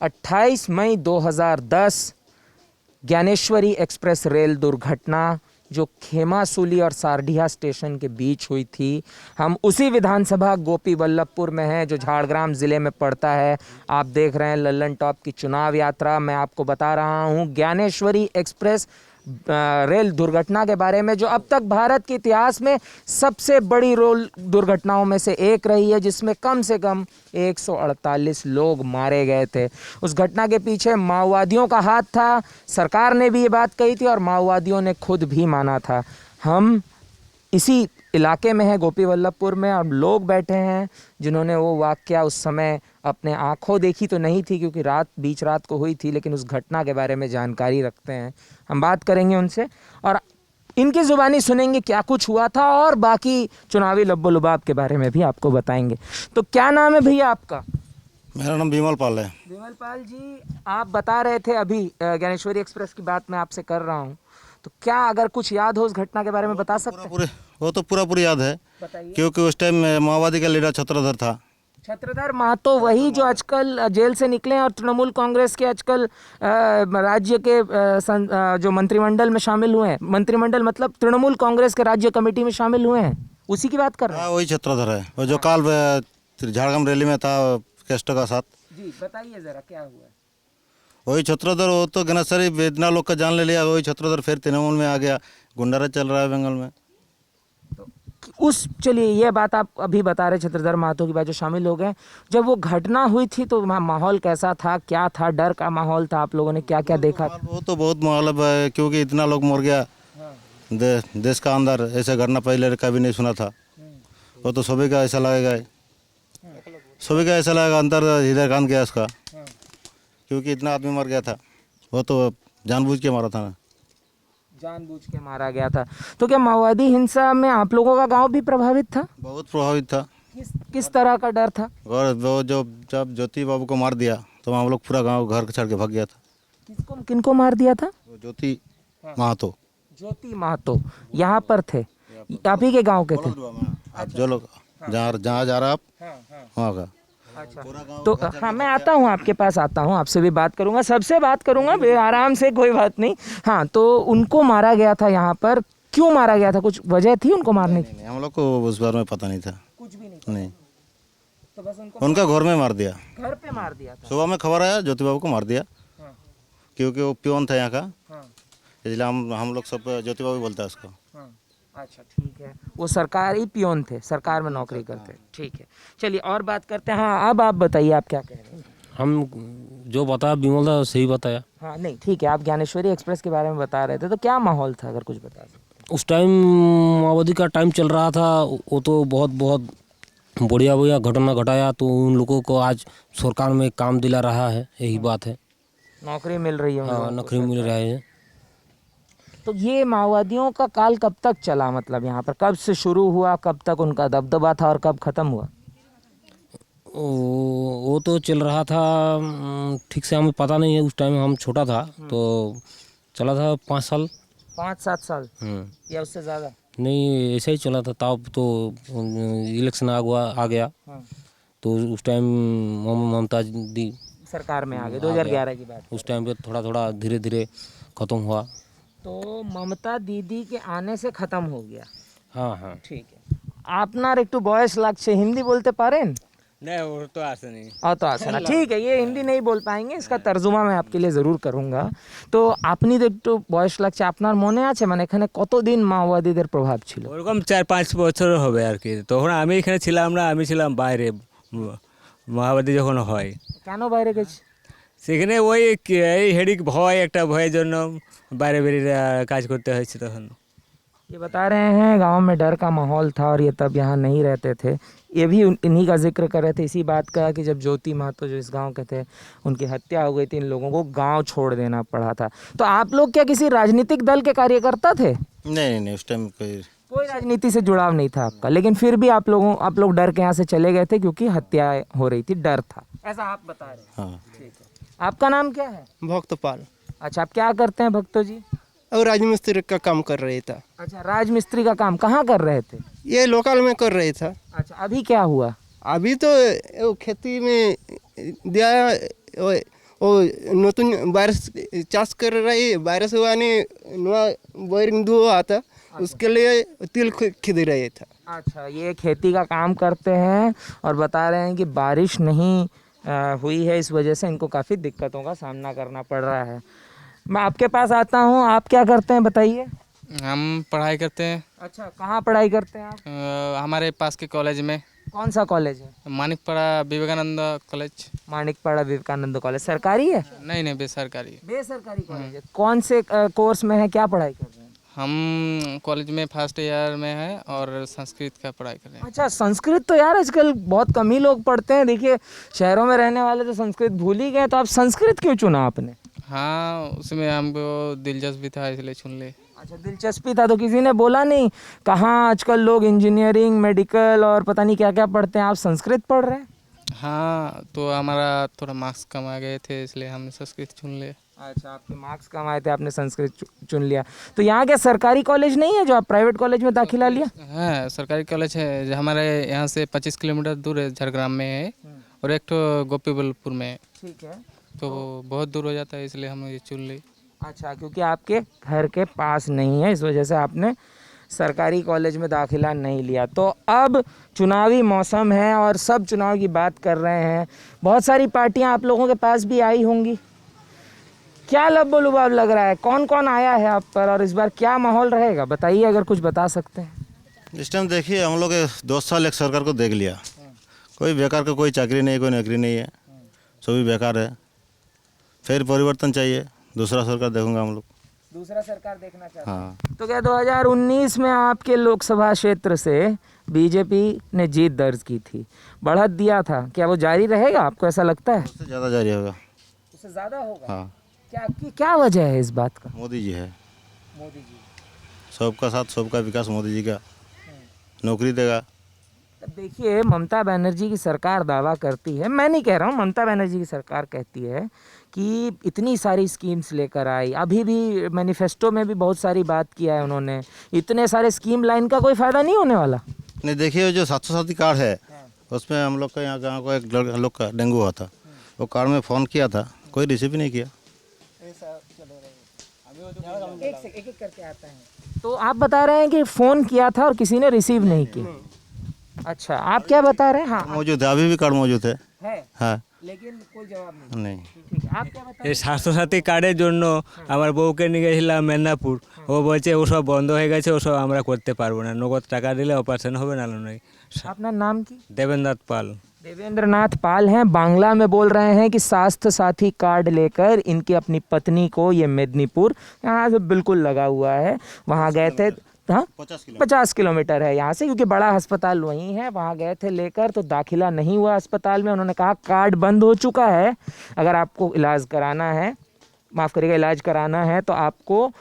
28 मई 2010 Dnyaneshwari express rail दुर्घटना जो खेमासूली और सारडीहा स्टेशन के बीच हुई थी। हम उसी विधानसभा गोपी बल्लभपुर में हैं जो झाड़ग्राम ज़िले में पड़ता है। आप देख रहे हैं लल्लन टॉप की चुनाव यात्रा। मैं आपको बता रहा हूं ज्ञानेश्वरी एक्सप्रेस रेल दुर्घटना के बारे में, जो अब तक भारत के इतिहास में सबसे बड़ी रेल दुर्घटनाओं में से एक रही है, जिसमें कम से कम 148 लोग मारे गए थे। उस घटना के पीछे माओवादियों का हाथ था। सरकार ने भी ये बात कही थी और माओवादियों ने खुद भी माना था। हम इसी इलाके में है गोपी बल्लभपुर में, और लोग बैठे हैं जिन्होंने वो वाक़या उस समय अपने आँखों देखी तो नहीं थी क्योंकि बीच रात को हुई थी, लेकिन उस घटना के बारे में जानकारी रखते हैं। हम बात करेंगे उनसे और इनकी ज़ुबानी सुनेंगे क्या कुछ हुआ था, और बाकी चुनावी लब्बो लुबाब के बारे में भी आपको बताएंगे। तो क्या नाम है भैया आपका? मेरा नाम विमल पाल है। विमल पाल जी, आप बता रहे थे अभी ज्ञानेश्वरी एक्सप्रेस की बात मैं आपसे कर रहा हूँ, तो क्या अगर कुछ याद हो उस घटना के बारे में बता सकते हैं? वो तो पूरा याद है, बताइए। क्योंकि उस टाइम माओवादी का लीडर छत्रधर था। छत्रधर महतो, वही जो आजकल जेल से निकले हैं और तृणमूल कांग्रेस के आजकल राज्य के जो मंत्रिमंडल में शामिल हुए हैं। मंत्रिमंडल मतलब तृणमूल कांग्रेस के राज्य कमेटी में शामिल हुए हैं, उसी की बात कर रहे हैं। हाँ, वही छत्रधर है, वो जो काल झाड़ग्राम रैली में था कैस्टो का साथ। जी बताइए जरा क्या हुआ। वही छत्रधर, वो तो गणेशरी इतना लोग का जान ले लिया। वही छत्रधर फिर तृणमूल में आ गया, गुंडाराज चल रहा है बंगाल में। उस चलिए ये बात आप अभी बता रहे छत्रधर महतो की बात, जो शामिल हो गए। जब वो घटना हुई थी तो माहौल कैसा था, क्या था, डर का माहौल था? आप लोगों ने क्या क्या देखा? वो तो बहुत माहौल है, क्योंकि इतना लोग मर गया देश का अंदर। ऐसा घटना पहले कभी नहीं सुना था। वो तो सभी का ऐसा लगेगा, अंदर हृदय कांद गया उसका, क्योंकि इतना आदमी मर गया था। वो तो जानबूझ के मारा था ना, जानबूझ के मारा गया था। तो क्या माओवादी हिंसा में आप लोगों का गांव भी प्रभावित था? बहुत प्रभावित था। किस तरह का डर था? और वो जब ज्योति बाबू को मार दिया तो हम लोग पूरा गांव घर छोड़ के भाग गया था। किनको मार दिया था? वो ज्योति महतो। ज्योति महतो यहाँ पर थे, आप ही के गांव के थे? आप जो लोग जहाँ जा रहा आप वहाँ का। अच्छा, तो हाँ मैं आता हूँ, आपके पास आता हूँ, आपसे भी बात करूँगा, सबसे बात करूँगा आराम से, कोई बात नहीं। हाँ, तो उनको मारा गया था यहाँ पर, क्यों मारा गया था? कुछ वजह थी उनको मारने की? नहीं, हम लोग को उस बारे में पता नहीं था। कुछ भी नहीं, तो बस उनका घर में मार दिया। घर पे मार दिया था? सुबह में खबर आया ज्योति बाबू को मार दिया, हाँ। क्योंकि वो पियोन था यहाँ का, हाँ। इसलिए हम लोग सब ज्योति बाबू बोलते हैं उसको। हाँ। अच्छा ठीक है, वो सरकारी पियोन थे, सरकार में नौकरी करते। ठीक है, चलिए और बात करते हैं। हाँ, अब आप बताइए, आप क्या कह रहे हैं? हम जो बताया विमल था सही बताया। हाँ नहीं ठीक है, आप ज्ञानेश्वरी एक्सप्रेस के बारे में बता रहे थे, तो क्या माहौल था, अगर कुछ बता सकते? उस टाइम माओवादी का टाइम चल रहा था, वो तो बहुत बढ़िया घटना घटाया, तो उन लोगों को आज सरकार में काम दिला रहा है, यही बात है। नौकरी मिल रही है? हाँ, नौकरी मिल रहा है। तो ये माओवादियों का काल कब तक चला, मतलब यहाँ पर कब से शुरू हुआ, कब तक उनका दबदबा था और कब खत्म हुआ? वो तो चल रहा था, ठीक से हमें पता नहीं है, उस टाइम हम छोटा था, तो चला था 5 साल 5-7 साल या उससे ज़्यादा? नहीं, ऐसा ही चला था। तब तो इलेक्शन आ गया, तो उस टाइम ममता दी सरकार में आ गए, 2011 की बात। उस टाइम पे थोड़ा धीरे धीरे ख़त्म हुआ। तो ममता दीदी के आने से ख़त्म हो गया? हाँ। ठीक है। আপনার একটু বয়স লাগছে, হিন্দি বলতে পারেন? नहीं, वो तो आसे नहीं। तो आसान है, ठीक है, ये हिंदी नहीं बोल पाएंगे, इसका तर्जुमा मैं आपके लिए ज़रूर करूँगा। तो আপনি তো একটু বয়স লাগছে, আপনার মনে আছে মানে এখানে কতদিন মাওবাদীদের প্রভাব ছিল? ওরকম 4-5 বছর হবে আর কি। তখন আমি এখানে ছিলাম না, আমি ছিলাম বাইরে মাওবাদী যখন হয়। কেন বাইরে গেছে? সেখানে ওই এই হেডিক ভয়, একটা ভয়ের জন্য বাইরে বেরিয়ে কাজ করতে হয়েছে তখন। ये बता रहे हैं गांव में डर का माहौल था और ये तब यहाँ नहीं रहते थे। ये भी इन्हीं का जिक्र कर रहे थे, इसी बात का कि जब ज्योति महतो जो इस गांव के थे, उनकी हत्या हो गई थी, इन लोगों को गांव छोड़ देना पड़ा था। तो आप लोग क्या किसी राजनीतिक दल के कार्यकर्ता थे? नहीं, उस टाइम कोई राजनीति से जुड़ाव नहीं था आपका, लेकिन फिर भी आप लोग डर के यहाँ से चले गए थे क्योंकि हत्या हो रही थी, डर था, ऐसा आप बता रहे हैं? हाँ। ठीक है। आपका नाम क्या है? भक्तपाल। अच्छा, आप क्या करते हैं भक्तो जी? और राजमिस्त्री का काम कर रहे था। अच्छा, राजमिस्त्री का काम कहाँ कर रहे थे? ये लोकल में कर रहे था। अच्छा, अभी क्या हुआ? अभी तो खेती में दिया, ও নতুন वायरस चाष कर रही वायरस हुआ नहीं नया बोरिंग दो आता उसके लिए तिल खिद रहे था। अच्छा, ये खेती का काम करते हैं और बता रहे हैं कि बारिश नहीं हुई है, इस वजह से इनको काफ़ी दिक्कतों का सामना करना पड़ रहा है। मैं आपके पास आता हूँ, आप क्या करते हैं बताइए। हम पढ़ाई करते हैं अच्छा, कहाँ पढ़ाई करते हैं आप? हमारे पास के कॉलेज में कौन सा कॉलेज है? मानिकपाड़ा विवेकानंद कॉलेज। मानिकपाड़ा विवेकानंद कॉलेज सरकारी है? नहीं नहीं बेसरकारी। बेसरकारी कॉलेज है। कौन से कोर्स में है, क्या पढ़ाई कर रहे हैं? हम कॉलेज में फर्स्ट ईयर में है और संस्कृत का पढ़ाई कर रहे हैं। अच्छा, संस्कृत तो यार आजकल बहुत कम ही लोग पढ़ते हैं। देखिए शहरों में रहने वाले तो संस्कृत भूल ही गए, तो आप संस्कृत क्यों चुना आपने? हाँ उसमें हमको दिलचस्पी था इसलिए चुन ले। अच्छा, दिलचस्पी था तो किसी ने बोला नहीं? कहाँ आजकल लोग इंजीनियरिंग मेडिकल और पता नहीं क्या क्या पढ़ते हैं, आप संस्कृत पढ़ रहे हैं? हाँ तो हमारा थोड़ा मार्क्स कम आ गए थे इसलिए हमने संस्कृत चुन ले। अच्छा, आपके मार्क्स कम आए थे, आपने संस्कृत चुन लिया। तो यहाँ के सरकारी कॉलेज नहीं है जो आप प्राइवेट कॉलेज में दाखिला लिया? हाँ सरकारी कॉलेज है जो हमारे यहाँ से 25 किलोमीटर दूर है, झारग्राम में है और एक तो गोपीबलपुर में है, ठीक है। तो बहुत दूर हो जाता है इसलिए हम ये चुन ली। अच्छा, क्योंकि आपके घर के पास नहीं है इस वजह से आपने सरकारी कॉलेज में दाखिला नहीं लिया। तो अब चुनावी मौसम है और सब चुनाव की बात कर रहे हैं, बहुत सारी पार्टियां आप लोगों के पास भी आई होंगी। क्या लब्बो लुबाब लग रहा है, कौन कौन आया है आप पर और इस बार क्या माहौल रहेगा बताइए, अगर कुछ बता सकते हैं। इस टाइम देखिए हम लोग 2 साल एक सरकार को देख लिया, कोई बेकार का कोई चाकरी नहीं, कोई नौकरी नहीं है, सभी बेकार है। फिर परिवर्तन चाहिए, दूसरा सरकार देखूंगा हम लोग। दूसरा सरकार देखना चाहते हैं? हाँ। तो क्या 2019 में आपके लोकसभा क्षेत्र से बीजेपी ने जीत दर्ज की थी, बढ़त दिया था, क्या वो जारी रहेगा आपको ऐसा लगता है? उससे ज़्यादा जारी होगा। उससे ज़्यादा होगा? हाँ, क्या वजह है इस बात का? मोदी जी है, मोदी जी। सबका साथ सबका विकास मोदी जी का, नौकरी देगा। तब देखिए ममता बनर्जी की सरकार दावा करती है, मैं नहीं कह रहा हूँ, ममता बनर्जी की सरकार कहती है कि इतनी सारी स्कीम्स लेकर आई, अभी भी मैनिफेस्टो में भी बहुत सारी बात किया है उन्होंने, इतने सारे स्कीम लाइन का कोई फ़ायदा नहीं होने वाला? नहीं देखिए जो 700 कार्ड है उसमें हम लोग का यहाँ गाँव को एक लोग का डेंगू हुआ था, वो कार्ड में फ़ोन किया था, कोई रिसीव नहीं किया। एक एक करके आता है। तो आप बता रहे हैं कि फ़ोन किया था और किसी ने रिसीव नहीं किया। अच्छा, आप क्या बता रहे हैं? हाँ मौजूद है, अभी भी कार्ड मौजूद है। हाँ, लेकिन कोई जवाब नहीं। नहीं। ठीक है, आप क्या बता এই স্বাস্থ্যসাথী কার্ডের জন্য আমার বউকে নিয়ে গেছিলাম মেদিনীপুর, ও বলছে ওসব বন্ধ হয়ে গেছে, ওসব আমরা করতে পারবো না, নগদ টাকা দিলে অপারেশন হবে, না নয়। अपना नाम की? দেবেন্দ্রনাথ পাল। देवेंद्रनाथ पाल हैं, बांग्ला में बोल रहे हैं कि स्वास्थ्य साथी कार्ड लेकर इनकी अपनी पत्नी को, ये मेदिनीपुर यहाँ से बिल्कुल लगा हुआ है, वहाँ गए थे। हाँ, 50 किलोमीटर है यहाँ से, क्योंकि बड़ा अस्पताल वहीं है, वहाँ गए थे लेकर, तो दाखिला नहीं हुआ अस्पताल में। उन्होंने कहा कार्ड बंद हो चुका है, अगर आपको इलाज कराना है, माफ़ करिएगा, इलाज कराना है तो आपको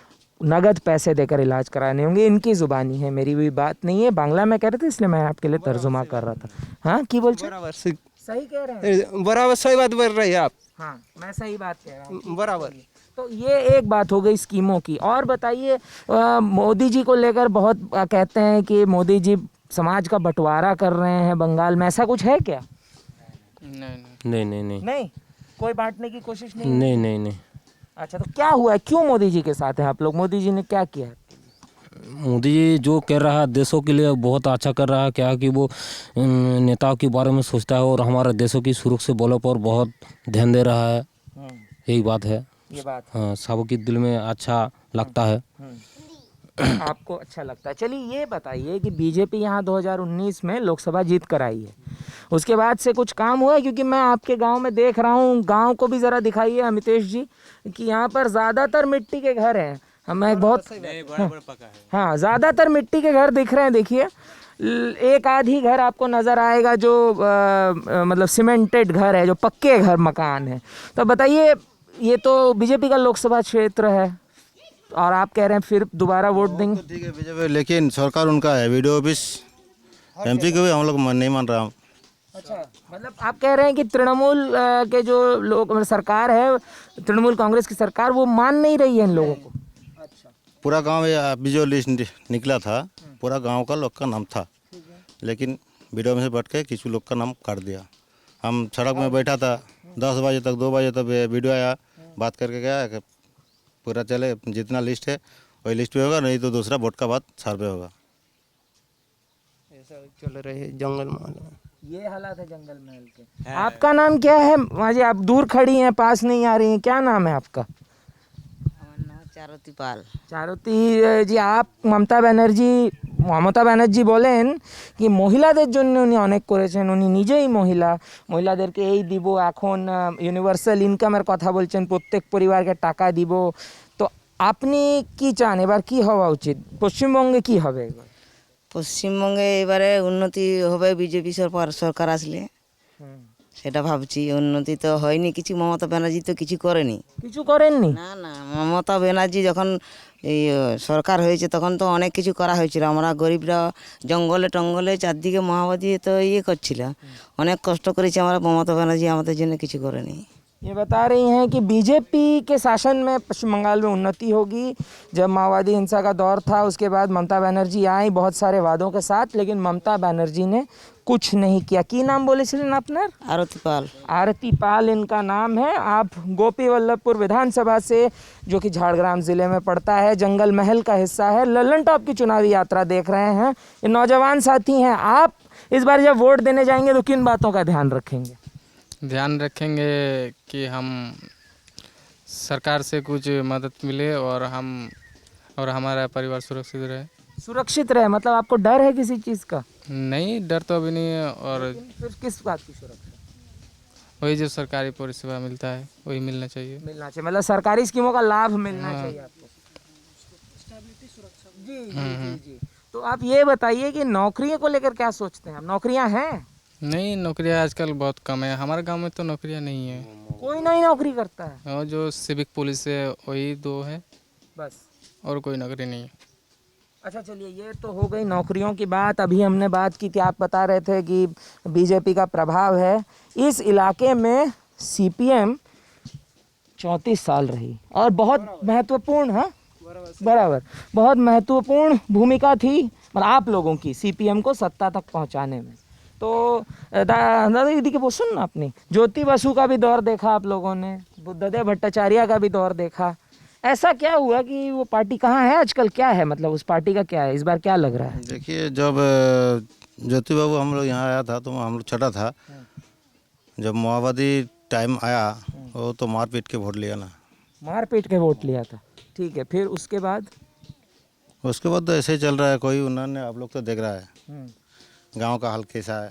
नगद पैसे देकर इलाज कराने होंगे। इनकी ज़ुबानी है, मेरी भी बात नहीं है, बांग्ला में कह रहे थे इसलिए मैं आपके लिए तर्जुमा कर रहा था। हाँ, की बोल बराबर सही कह रहे हैं? बराबर सही बात बोल रही है आप। हाँ, मैं सही बात कह रहा हूँ। बराबर। तो ये एक बात हो गई स्कीमों की। और बताइए, मोदी जी को लेकर बहुत कहते हैं कि मोदी जी समाज का बंटवारा कर रहे हैं बंगाल में, ऐसा कुछ है क्या? नहीं नहीं नहीं नहीं नहीं नहीं, कोई बांटने की कोशिश नहीं? नहीं नहीं नहीं। अच्छा, तो क्या हुआ है, क्यों मोदी जी के साथ हैं आप लोग? मोदी जी ने क्या किया है? मोदी जी जो कर रहा है देशों के लिए बहुत अच्छा कर रहा है, क्या कि वो नेताओं के बारे में सोचता है और हमारे देशों की सुरक्षा बलों पर बहुत ध्यान दे रहा है, यही बात है। ये बात हाँ, सबके दिल में अच्छा लगता है। आपको अच्छा लगता है। चलिए ये बताइए कि बीजेपी यहाँ 2019 में लोकसभा जीत कर आई है, उसके बाद से कुछ काम हुआ है? क्योंकि मैं आपके गांव में देख रहा हूँ, गांव को भी ज़रा दिखाइए अमितेश जी, कि यहाँ पर ज़्यादातर मिट्टी के घर हैं। हमें एक बहुत हाँ, ज़्यादातर मिट्टी के घर दिख रहे हैं। देखिए एक आधी घर आपको नज़र आएगा जो मतलब सीमेंटेड घर है, जो पक्के घर मकान है। तो बताइए, ये तो बीजेपी का लोकसभा क्षेत्र है और आप कह रहे हैं फिर दोबारा वोट देंगे? ठीक है बीजेपी, लेकिन सरकार उनका है, वीडियो ऑफिस एमपी को भी हम लोग नहीं मान रहा हूँ। अच्छा, मतलब आप कह रहे हैं कि तृणमूल के जो लोग, मतलब सरकार है, तृणमूल कांग्रेस की सरकार, वो मान नहीं रही है इन लोगों को? अच्छा, पूरा गांव अभी जो लिस्ट निकला था, पूरा गांव का लोग का नाम था, लेकिन वीडियो में से बढ़ के किसी लोग का नाम काट दिया, हम सड़क में बैठा था 10 बजे तक 2 बजे तक वीडियो आया, बात करके गया कि पूरा चले, जितना लिस्ट है वही लिस्ट पे होगा, नहीं तो दूसरा वोट का बाद सर पे होगा। ऐसा चल रहे हैं जंगल महल में। ये हालात है जंगल महल के। आपका नाम क्या है माँ जी? आप दूर खड़ी हैं, पास नहीं आ रही हैं, क्या नाम है आपका? চারতি পাল। চারতি জি, आप মমতা ব্যানার্জি বলেন কি মহিলাদের জন্য উনি অনেক করেছেন, উনি নিজেই মহিলাদেরকে এই দিব, এখন ইউনিভার্সাল ইনকামের কথা বলছেন, প্রত্যেক পরিবারকে টাকা দিব। তো আপনি কি চান, এবার কি হওয়া উচিত, পশ্চিমবঙ্গে কি হবে এবার? পশ্চিমবঙ্গে এবারে উন্নতি হবে বিজেপি সরকার আসলে, সেটা ভাবছি। উন্নতি তো হয়নি কিছু, মমতা ব্যানার্জি তো কিছু করেনি। কিছু করেননি? না না, মমতা ব্যানার্জি যখন এই সরকার হয়েছে তখন তো অনেক কিছু করা হয়েছিল। আমরা গরিবরা জঙ্গলে টঙ্গলে চারদিকে মাওবাদী তো করছিল, অনেক কষ্ট করেছি আমরা। মমতা ব্যানার্জি আমাদের জন্য কিছু করেনি। ये बता रही हैं कि बीजेपी के शासन में पश्चिम बंगाल में उन्नति होगी। जब माओवादी हिंसा का दौर था उसके बाद ममता बनर्जी आई बहुत सारे वादों के साथ, लेकिन ममता बनर्जी ने कुछ नहीं किया। की नाम बोले अपना? আরতি পাল। आरती पाल इनका नाम है। आप गोपी वल्लभपुर विधानसभा से, जो कि झाड़ग्राम ज़िले में पड़ता है, जंगल महल का हिस्सा है, लल्लन टॉप की चुनावी यात्रा देख रहे हैं। ये नौजवान साथी हैं। आप इस बार जब वोट देने जाएंगे तो किन बातों का ध्यान रखेंगे? ध्यान रखेंगे कि हम सरकार से कुछ मदद मिले और हमारा परिवार सुरक्षित रहे। सुरक्षित रहे मतलब आपको डर है किसी चीज़ का? नहीं, डर तो अभी नहीं है। और फिर किस बात की सुरक्षा? वही जो सरकारी परिसेवा मिलता है वही मिलना चाहिए। मतलब सरकारी स्कीमों का लाभ मिलना चाहिए आपको। जी जी जी जी। तो आप ये बताइए कि नौकरियों को लेकर क्या सोचते हैं? नौकरियां हैं? नहीं, नौकरियां आजकल बहुत कम है। हमारे गांव में तो नौकरियां नहीं है। कोई नहीं नौकरी करता है? और जो सिविक पुलिस है वही 2 है, बस, और कोई नौकरी नहीं है। अच्छा चलिए, ये तो हो गई नौकरियों की बात। अभी हमने बात की थी, आप बता रहे थे कि बीजेपी का प्रभाव है इस इलाके में। सीपीएम 34 साल रही और बहुत महत्वपूर्ण, हाँ बराबर, बहुत महत्वपूर्ण भूमिका थी मतलब आप लोगों की सीपीएम को सत्ता तक पहुंचाने में। तो दादा दीदी के वो सुन ना, आपने ज्योति बसु का भी दौर देखा आप लोगों ने, बुद्धदेव भट्टाचार्य का भी दौर देखा। ऐसा क्या हुआ कि वो पार्टी कहाँ है आजकल, क्या है मतलब उस पार्टी का क्या है, इस बार क्या लग रहा है? देखिए, जब ज्योति बाबू हम लोग यहाँ आया था तो हम लोग छोटा था। जब माओवादी टाइम आया वो तो मारपीट के वोट लिया ना। मारपीट के वोट लिया था, ठीक है। फिर उसके बाद तो ऐसे ही चल रहा है। कोई उन्होंने, आप लोग तो देख रहा है गांव का हाल कैसा है।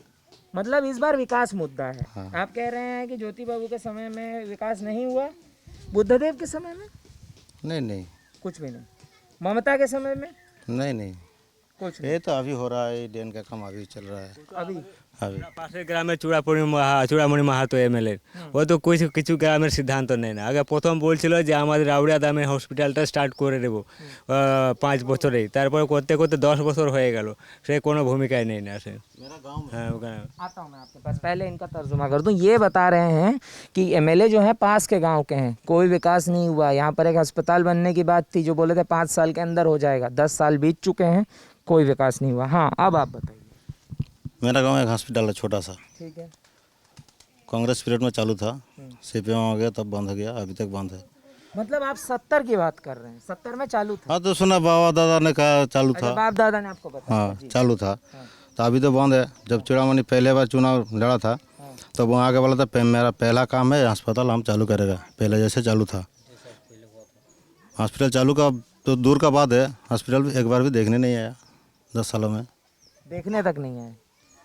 मतलब इस बार विकास मुद्दा है। हाँ। आप कह रहे हैं कि ज्योति बाबू के समय में विकास नहीं हुआ, बुद्धदेव के समय में नहीं कुछ भी नहीं, ममता के समय में नहीं कुछ ये तो अभी हो रहा है, डेन का काम अभी चल रहा है। अभी পাশের গ্রামে চূড়ামণি মাহাতো এমএলএ, ও তো কিছু গ্রামের সিদ্ধান্ত নেয় না। আগে প্রথম বলছিল যে আমাদের আউড়িয়া দামে হসপিটালটা স্টার্ট করে দেবো 5 বছরেই, তারপরে করতে করতে 10 বছর হয়ে গেল, সে কোনো ভূমিকায় নেই না সে। হ্যাঁ, ওখানে आता हूँ मैं आपके पास, पहले इनका तर्जुमा कर दूँ। ये बता रहे हैं कि एमएलए जो है पास के गांव के हैं, कोई विकास नहीं हुआ। यहाँ पर एक अस्पताल बनने की बात थी, जो बोले थे 5 साल के अंदर हो जाएगा, 10 साल बीत चुके हैं, कोई विकास नहीं हुआ। हाँ, अब आप बताइए। मेरा गांव एक हॉस्पिटल है छोटा सा, ठीक है। कांग्रेस पीरियड में चालू था, सीपीएम आ गया तब बंद हो गया, अभी तक बंद है। मतलब आप 70 की बात कर रहे हैं? 70 में चालू था? हाँ, तो सुना बाबा दादा ने कहा चालू अच्छा, था। बाप दादा ने आपको बताया? हाँ, चालू था तो अभी तो बंद है। जब चूड़ामणि पहले बार चुनाव लड़ा था तो वो आगे वाला था मेरा पहला काम है अस्पताल हम चालू करेगा, पहले जैसे चालू था। हॉस्पिटल चालू का तो दूर का बात है, हॉस्पिटल भी एक बार भी देखने नहीं आया 10 सालों में। देखने तक नहीं आए?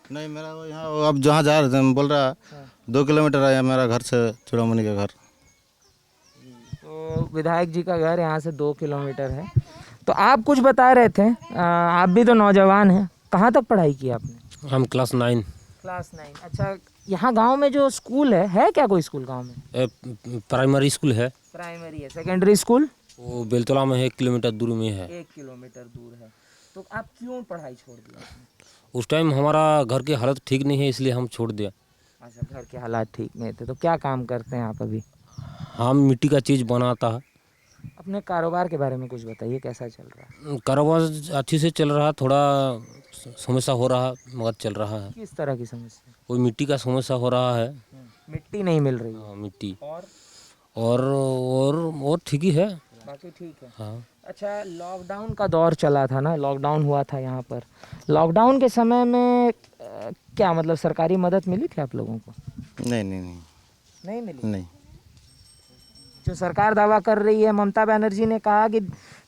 नहीं, मेरा वो यहाँ अब जहाँ जा रहे थे बोल रहा 2 किलोमीटर आया मेरा घर से चूड़ामणि का घर। तो विधायक जी का घर यहाँ से 2 किलोमीटर है। तो आप कुछ बता रहे थे, आप भी तो नौजवान हैं, कहाँ तक पढ़ाई की आपने? हम क्लास 9। क्लास 9। अच्छा, यहाँ गांव में जो स्कूल है क्या कोई स्कूल गांव में? प्राइमरी स्कूल है, प्राइमरी है। सेकेंडरी स्कूल वो बेलतला में है, 1 किलोमीटर दूर में है। 1 किलोमीटर दूर है। तो आप क्यों पढ़ाई छोड़ दिया आपने? उस टाइम हमारा घर की हालत ठीक नहीं है, इसलिए हम छोड़ दिया। अच्छा, घर के हालात ठीक नहीं थे। तो क्या काम करते हैं आप अभी? हम मिट्टी का चीज़ बनाता है। अपने कारोबार के बारे में कुछ बताइए, कैसा चल रहा है? कारोबार अच्छी से चल रहा, थोड़ा समस्या हो रहा मगर चल रहा है। किस तरह की समस्या? कोई मिट्टी का समस्या हो रहा है। मिट्टी नहीं मिल रही है। हाँ, मिट्टी और और ठीक ही है। बाकी ठीक है। हाँ, अच्छा, लॉकडाउन का दौर चला था ना, लॉकडाउन हुआ था यहाँ पर। लॉकडाउन के समय में क्या मतलब सरकारी मदद मिली थी आप लोगों को? नहीं नहीं नहीं नहीं मिली। नहीं। जो सरकार दावा कर रही है, ममता बनर्जी ने कहा कि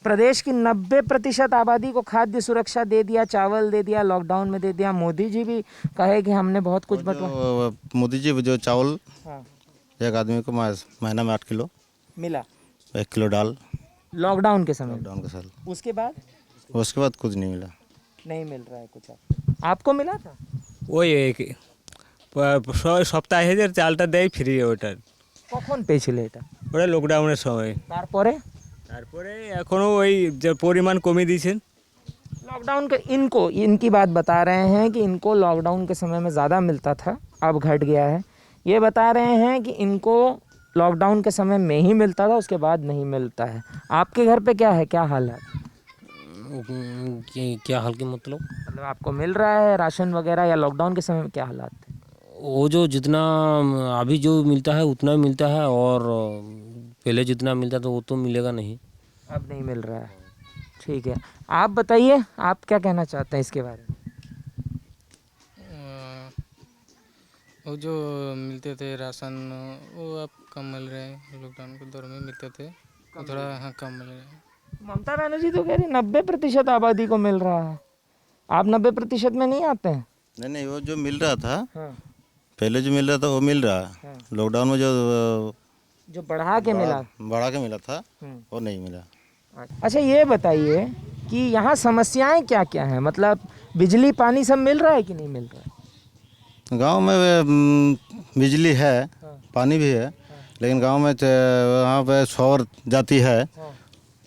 प्रदेश की 90% आबादी को खाद्य सुरक्षा दे दिया, चावल दे दिया, लॉकडाउन में दे दिया। मोदी जी भी कहे कि हमने बहुत कुछ बटवा। मोदी जी जो चावल हाँ, एक आदमी को महीना में 8 किलो, मिला 1 किलो दाल लॉकडाउन के समय। लॉकडाउन के साल, उसके बाद उसके बाद कुछ नहीं मिला। नहीं मिल रहा है कुछ। आपको मिला था? ওই সপ্তাহে যে চালটা দেয় ফ্রি ওটার, কখন পেয়েছিলে এটা? ওটা লকডাউনের সময়। তারপরে তারপরে এখনও ওই যে পরিমাণ কমিয়ে দিয়েছেন। लॉकडाउन के इनकी बात बता रहे हैं कि इनको लॉकडाउन के समय में ज़्यादा मिलता था, अब घट गया है। ये बता रहे हैं कि इनको लॉकडाउन के समय में ही मिलता था, उसके बाद नहीं मिलता है। आपके घर पे क्या है, क्या हाल है? क्या हाल के मतलब? मतलब आपको मिल रहा है राशन वगैरह, या लॉकडाउन के समय में क्या हालात थे? वो जो जितना अभी जो मिलता है उतना ही मिलता है, और पहले जितना मिलता था वो तो मिलेगा नहीं। अब नहीं मिल रहा है। ठीक है, आप बताइए, आप क्या कहना चाहते हैं इसके बारे में? वो जो मिलते थे राशन, वो अब कम मिल रहे हैं। लॉकडाउन के दौर में मिलते थे, वो थोड़ा हाँ कम मिल रहे हैं। ममता बनर्जी तो कह रही 90% आबादी को मिल रहा है। आप 90% में नहीं आते हैं? नहीं नहीं, वो जो मिल रहा था हाँ, पहले जो मिल रहा था वो मिल रहा है। लॉकडाउन में जो बढ़ा के मिला। बढ़ा के मिला था हम्म। वो नहीं मिला। अच्छा, ये बताइए कि यहाँ समस्याएं क्या क्या हैं? मतलब बिजली पानी सब मिल रहा है कि नहीं मिल रहा है? गांव में बिजली है, पानी भी है, लेकिन गांव में वहाँ पे शॉवर जाती है,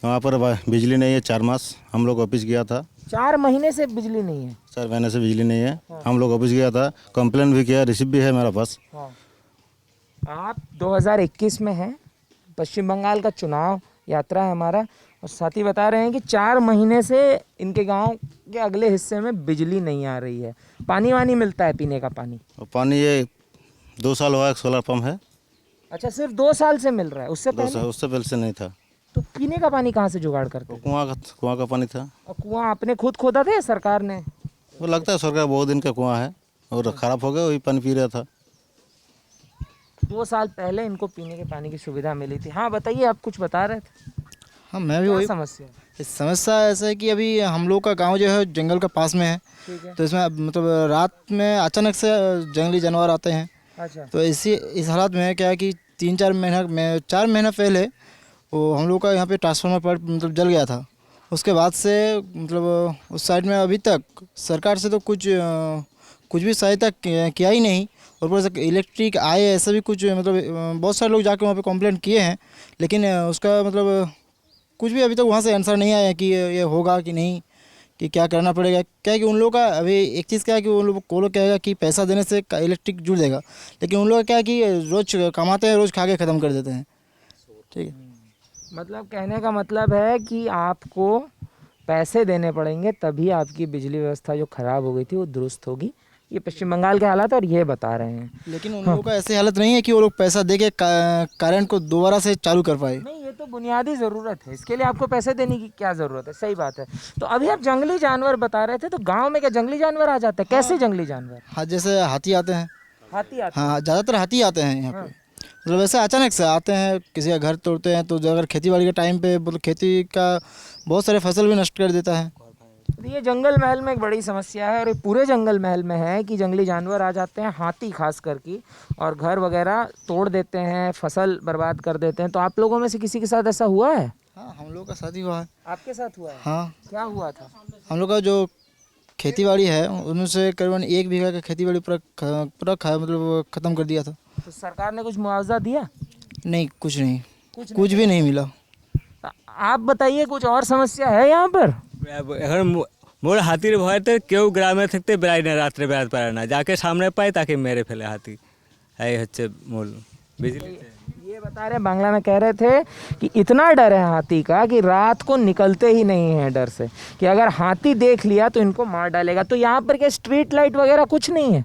वहाँ पर बिजली नहीं है। 4 मास हम लोग ऑफिस गया था, 4 महीने से बिजली नहीं है। 4 महीने से बिजली नहीं है। हम लोग ऑफिस गया था, कंप्लेन भी किया, रिसिप्ट भी है मेरा पास। आप 2021 में हैं, पश्चिम बंगाल का चुनाव यात्रा है हमारा, और साथी बता रहे हैं कि 4 महीने से इनके गांव के अगले हिस्से में बिजली नहीं आ रही है। पानी वानी मिलता है, पीने का पानी? और पानी ये 2 साल हुआ, एक सोलर पंप है। अच्छा, सिर्फ 2 साल से मिल रहा है? उससे 2 पहले? साल, उससे पहले से नहीं था। तो पीने का पानी कहाँ से जुगाड़ करते हैं? कुआं का पानी था। और कुआं आपने खुद खोदा था या सरकार ने? वो लगता है सरकार बहुत दिन का कुआं है और ख़राब हो गया, वही पानी पी रहा था। 2 साल पहले इनको पीने के पानी की सुविधा मिली थी। हाँ बताइए, आप कुछ बता रहे थे। हाँ, मैं भी क्या वही समस्या है? इस समस्या ऐसा है कि अभी हम लोग का गांव जो है जंगल का पास में है, ठीक है। तो इसमें मतलब रात में अचानक से जंगली जानवर आते हैं। अच्छा, तो इस हालत में क्या है कि 4 महीना पहले वो हम लोग का यहाँ पे ट्रांसफार्मर पर मतलब जल गया था। उसके बाद से मतलब उस साइड में अभी तक सरकार से तो कुछ भी सहायता किया ही नहीं। और ऊपर से इलेक्ट्रिक आए ऐसा भी कुछ मतलब बहुत सारे लोग जाके वहाँ पे कंप्लेंट किए हैं, लेकिन उसका मतलब कुछ भी अभी तक वहाँ से आंसर नहीं आया कि ये होगा कि नहीं, कि क्या करना पड़ेगा। क्या है कि उन लोगों का अभी एक चीज़ क्या है कि उन लोग को लोग कहेगा कि पैसा देने से इलेक्ट्रिक जुड़ जाएगा, लेकिन उन लोग का क्या है कि रोज़ कमाते हैं, रोज़ खा के ख़त्म कर देते हैं। ठीक है, मतलब कहने का मतलब है कि आपको पैसे देने पड़ेंगे तभी आपकी बिजली व्यवस्था जो खराब हो गई थी वो दुरुस्त होगी। ये पश्चिम बंगाल के हालात और ये बता रहे हैं। लेकिन उन लोगों का ऐसी हालत नहीं है कि वो लोग पैसा दे के करंट को दोबारा से चालू कर पाए। नहीं, ये तो बुनियादी ज़रूरत है, इसके लिए आपको पैसे देने की क्या ज़रूरत है? सही बात है। तो अभी आप जंगली जानवर बता रहे थे, तो गांव में क्या जंगली जानवर आ जाते हैं? कैसे जंगली जानवर? हाँ, जैसे हाथी आते हैं। हाथी आते हाँ, ज़्यादातर हाथी आते हैं यहाँ पे। मतलब वैसे अचानक से आते हैं, किसी का घर तोड़ते हैं, तो अगर खेती बाड़ी के टाइम पे मतलब खेती का बहुत सारे फसल भी नष्ट कर देता है। तो ये जंगल महल में एक बड़ी समस्या है, और ये पूरे जंगल महल में है कि जंगली जानवर आ जाते हैं, हाथी खास करके, और घर वगैरह तोड़ देते हैं, फसल बर्बाद कर देते हैं। तो आप लोगों में से किसी के साथ ऐसा हुआ है? हाँ, हम लोग का शादी हुआ है। आपके साथ हुआ है? हाँ, क्या हुआ था? हम लोग का जो खेती बाड़ी है उनमें से करीबन 1 बीघा का खेती बाड़ी पूरा मतलब ख़त्म कर दिया था। तो सरकार ने कुछ मुआवजा दिया? नहीं, कुछ नहीं, कुछ भी नहीं मिला। आप बताइए, कुछ और समस्या है यहाँ पर? এখন মোর হাতির ভয়তে কেউ গ্রামে থাকতে বেড়ায় না, রাত্রে বেড়াতে পারে না, যাকে সামনে পায় তাকে মেরে ফেলে হাতি। এই হচ্ছে মূল বিজলি। ये बता रहे बांग्ला में कह रहे थे कि इतना डर है हाथी का कि रात को निकलते ही नहीं है डर से, कि अगर हाथी देख लिया तो इनको मार डालेगा। तो यहाँ पर क्या स्ट्रीट लाइट वगैरह कुछ नहीं है?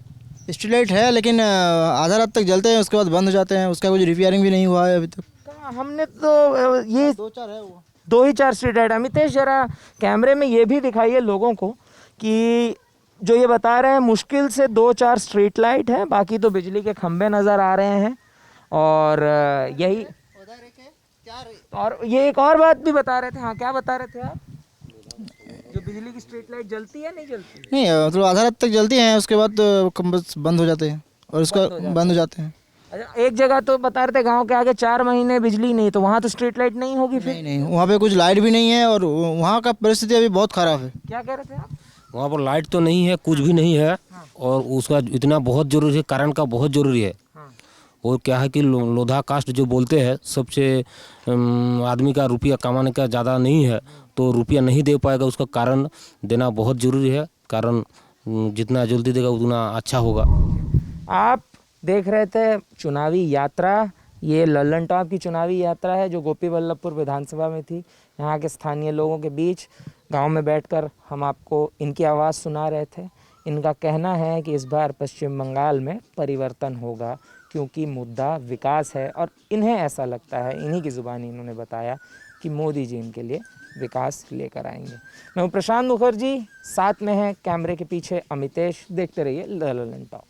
स्ट्रीट लाइट है लेकिन आधा रात तक जलते हैं, उसके बाद बंद हो जाते हैं। उसका कुछ रिपेयरिंग भी नहीं हुआ है अभी तक। कहाँ? हमने तो ये 2-4 है वो। 2 ही 4 स्ट्रीट लाइट। अमितेश जरा कैमरे में ये भी दिखाइए लोगों को कि जो ये बता रहे हैं मुश्किल से 2-4 स्ट्रीट लाइट है, बाकी तो बिजली के खंभे नज़र आ रहे हैं। और यही, और ये एक और बात भी बता रहे थे। हाँ, क्या बता रहे थे आप? जो बिजली की स्ट्रीट लाइट जलती है नहीं जलती? नहीं, मतलब आधा रात तक जलती हैं, उसके बाद बस बंद हो जाते हैं और उसका बंद हो जाते हैं। अच्छा, एक जगह तो बता रहे थे गांव के आगे 4 महीने बिजली नहीं, तो वहाँ तो स्ट्रीट लाइट नहीं होगी फिर? नहीं, वहाँ पे कुछ लाइट भी नहीं है और वहाँ का परिस्थिति अभी बहुत ख़राब है। क्या कह रहे थे आप? वहाँ पर लाइट तो नहीं है, कुछ भी नहीं है। और उसका इतना बहुत ज़रूरी है, करंट का बहुत ज़रूरी है। और क्या है कि लोधा कास्ट जो बोलते हैं, सबसे आदमी का रुपया कमाने का ज़्यादा नहीं है, तो रुपया नहीं दे पाएगा, उसका कारण देना बहुत ज़रूरी है। कारण जितना जल्दी देगा उतना अच्छा होगा। आप देख रहे थे चुनावी यात्रा, ये लल्लन टॉप की चुनावी यात्रा है जो गोपी वल्लभपुर विधानसभा में थी। यहाँ के स्थानीय लोगों के बीच गांव में बैठकर हम आपको इनकी आवाज़ सुना रहे थे। इनका कहना है कि इस बार पश्चिम बंगाल में परिवर्तन होगा, क्योंकि मुद्दा विकास है। और इन्हें ऐसा लगता है, इन्हीं की ज़ुबानी इन्होंने बताया कि मोदी जी इनके लिए विकास लेकर आएंगे। मैं हूँ प्रशांत मुखर्जी, साथ में है कैमरे के पीछे अमितेश। देखते रहिए लल्लन टॉप।